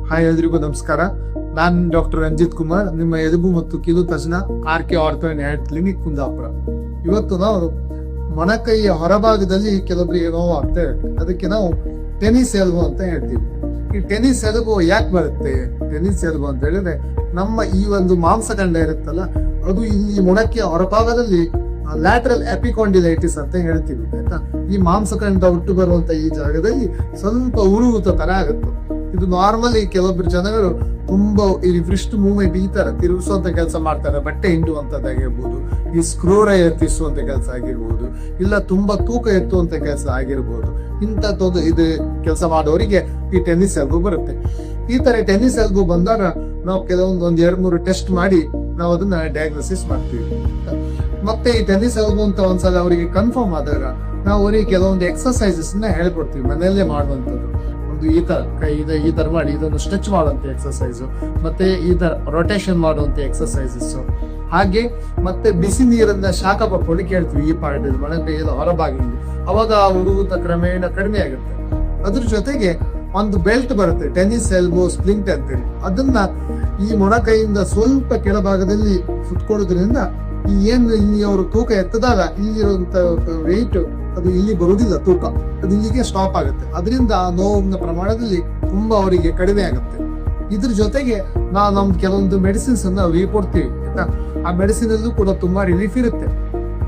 Hi ಎಲ್ರಿಗೂ ನಮಸ್ಕಾರ. ನಾನು ಡಾಕ್ಟರ್ ರಂಜಿತ್ ಕುಮಾರ್, ನಿಮ್ಮ ಎಲುಬು ಮತ್ತು ಕೀಲು ತಜ್ಞ RK. Ortho and hand clinic Kundapura. ಇವತ್ತು ನಾವು ಮೊಣಕೈಯ ಹೊರಭಾಗದಲ್ಲಿ ಕೆಲವೊಬ್ಬರಿಗೆ ನೋವು ಆಗ್ತೇವೆ, ಅದಕ್ಕೆ ನಾವು ಟೆನಿಸ್ ಎಲ್ಬೋ ಅಂತ ಹೇಳ್ತೀವಿ. ಈ ಟೆನಿಸ್ ಎಲ್ಬೋ ಯಾಕೆ ಬರುತ್ತೆ? ಟೆನಿಸ್ ಎಲ್ಬೋ ಅಂತ ಹೇಳಿದ್ರೆ ನಮ್ಮ ಈ ಒಂದು ಮಾಂಸಖಂಡ ಇರುತ್ತಲ್ಲ, ಅದು ಇಲ್ಲಿ ಮೊಣಕೆಯ ಹೊರಭಾಗದಲ್ಲಿ ಲ್ಯಾಟ್ರಲ್ ಎಪಿಕಾಂಡಿಲೈಟಿಸ್ ಅಂತ ಹೇಳ್ತೀವಿ, ಆಯ್ತಾ. ಈ ಮಾಂಸಖಂಡ ಹುಟ್ಟು ಬರುವಂತ ಈ ಜಾಗದಲ್ಲಿ ಸ್ವಲ್ಪ ಉರುಗುತ್ತ ತರ ಆಗುತ್ತೆ. ಇದು ನಾರ್ಮಲಿ ಕೆಲವೊಬ್ಬರು ಜನಗಳು ತುಂಬಾ ಈ ರಿಸ್ಟ್ ಮೂವ್ಮೆಂಟ್ ಈ ತರ ತಿರುಗಿಸುವಂತ ಕೆಲಸ ಮಾಡ್ತಾರೆ, ಬಟ್ಟೆ ಹಿಂಡುವಂತದ್ದಾಗಿರ್ಬೋದು, ಈ ಸ್ಕ್ರೂರ ಎತ್ತಿಸುವಂತ ಕೆಲಸ ಆಗಿರ್ಬೋದು, ಇಲ್ಲ ತುಂಬಾ ತೂಕ ಎತ್ತುವಂತ ಕೆಲಸ ಆಗಿರ್ಬೋದು. ಇಂಥದ್ದೊಂದು ಇದು ಕೆಲಸ ಮಾಡೋರಿಗೆ ಈ ಟೆನ್ನಿಸ್ ಎಲ್ಬೋ ಬರುತ್ತೆ. ಈ ತರ ಟೆನ್ನಿಸ್ ಎಲ್ಬೋ ಬಂದಾಗ ನಾವು ಕೆಲವೊಂದು 2-3 ಟೆಸ್ಟ್ ಮಾಡಿ ನಾವು ಅದನ್ನ ಡಯಾಗ್ನೋಸಿಸ್ ಮಾಡ್ತೀವಿ. ಮತ್ತೆ ಈ ಟೆನ್ನಿಸ್ ಎಲ್ಬೋ ಅಂತ ಒಂದ್ಸಲ ಅವರಿಗೆ ಕನ್ಫರ್ಮ್ ಆದಾಗ ನಾವು ಅವರಿಗೆ ಕೆಲವೊಂದು ಎಕ್ಸರ್ಸೈಸಸ್ ನ ಹೇಳ್ಕೊಡ್ತೀವಿ, ಮನೆಯಲ್ಲೇ ಮಾಡುವಂತದ್ದು. ಒಂದು ಈ ತರ ಕೈ ಈ ತರ ಮಾಡಿ ಇದನ್ನು ಸ್ಟ್ರೆಚ್ ಮಾಡುವಂತ ಎಕ್ಸರ್ಸೈಸ್, ಮತ್ತೆ ಈ ತರ ರೊಟೇಷನ್ ಮಾಡುವಂತ ಎಕ್ಸರ್ಸೈಸಸ್, ಹಾಗೆ ಮತ್ತೆ ಬಿಸಿ ನೀರನ್ನ ಶಾಖ ಪಡ್ಕೊಳ್ಳಿ ಕೇಳ್ತೀವಿ ಈ ಪಾರ್ಟ್ ಮೊಣಕೈಯ ಹೊರಭಾಗಿಂದ. ಅವಾಗ ಉರುಗುತ ಕ್ರಮೇಣ ಕಡಿಮೆ ಆಗುತ್ತೆ. ಅದ್ರ ಜೊತೆಗೆ ಒಂದು ಬೆಲ್ಟ್ ಬರುತ್ತೆ, ಟೆನ್ನಿಸ್ ಎಲ್ಬೋ ಸ್ಪ್ಲಿಂಟ್ ಅಂತೇಳಿ. ಅದನ್ನ ಈ ಮೊಣಕೈಯಿಂದ ಸ್ವಲ್ಪ ಕೆಳಭಾಗದಲ್ಲಿ ಸುತ್ಕೊಳ್ಳೋದ್ರಿಂದ ಈ ಏನು ಇಲ್ಲಿ ಅವರು ತೂಕ ಎತ್ತದಾಗ ಇಲ್ಲಿರುವಂತ ವೆಯ್ಟ್ ಅದು ಇಲ್ಲಿ ಬರುವುದಿಲ್ಲ, ತೂಕ ಅದು ಇಲ್ಲಿಗೆ ಸ್ಟಾಪ್ ಆಗುತ್ತೆ. ಅದರಿಂದ ಆ ನೋವಿನ ಪ್ರಮಾಣದಲ್ಲಿ ತುಂಬಾ ಅವರಿಗೆ ಕಡಿಮೆ ಆಗುತ್ತೆ. ಇದ್ರ ಜೊತೆಗೆ ನಾವು ನಮ್ದು ಕೆಲವೊಂದು ಮೆಡಿಸಿನ್ಸ್ ಅನ್ನ ಅವ್ರಿಗೆ ಕೊಡ್ತೀವಿ, ಆಯ್ತಾ. ಆ ಮೆಡಿಸಿನ್ ಅಲ್ಲೂ ಕೂಡ ತುಂಬಾ ರಿಲೀಫ್ ಇರುತ್ತೆ.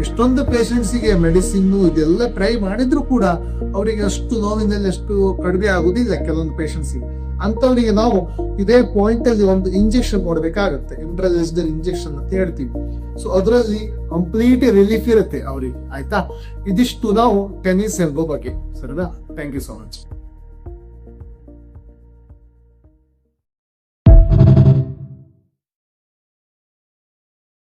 ಇಷ್ಟೊಂದು ಪೇಷಂಟ್ಸಿಗೆ ಮೆಡಿಸಿನ್ ಇದೆಲ್ಲ ಟ್ರೈ ಮಾಡಿದ್ರು ಕೂಡ ಅವರಿಗೆ ಅಷ್ಟು ನೋವಿನಲ್ಲಿ ಅಷ್ಟು ಕಡಿಮೆ ಆಗುದಿಲ್ಲ ಕೆಲವೊಂದು ಪೇಷಂಟ್ಸಿಗೆ. ಅಂತವರಿಗೆ ನಾವು ಇದೇ ಪಾಯಿಂಟ್ ಅಲ್ಲಿ ಒಂದು ಇಂಜೆಕ್ಷನ್ ಕೊಡ್ಬೇಕಾಗತ್ತೆ, ಇಂಟ್ರಾಲೆಸ್ಡಲ್ ಇಂಜೆಕ್ಷನ್ ಅಂತ ಹೇಳ್ತೀವಿ. ಸೊ ಅದರಲ್ಲಿ ಕಂಪ್ಲೀಟ್ ರಿಲೀಫ್ ಇರುತ್ತೆ ಅವ್ರಿಗೆ, ಆಯ್ತಾ. ಇದಿಷ್ಟು ನಾವು ಟೆನ್ನಿಸ್ ಎಲ್ಬೋ ಬಗ್ಗೆ. ಸರಿನಾ? Thank you so much.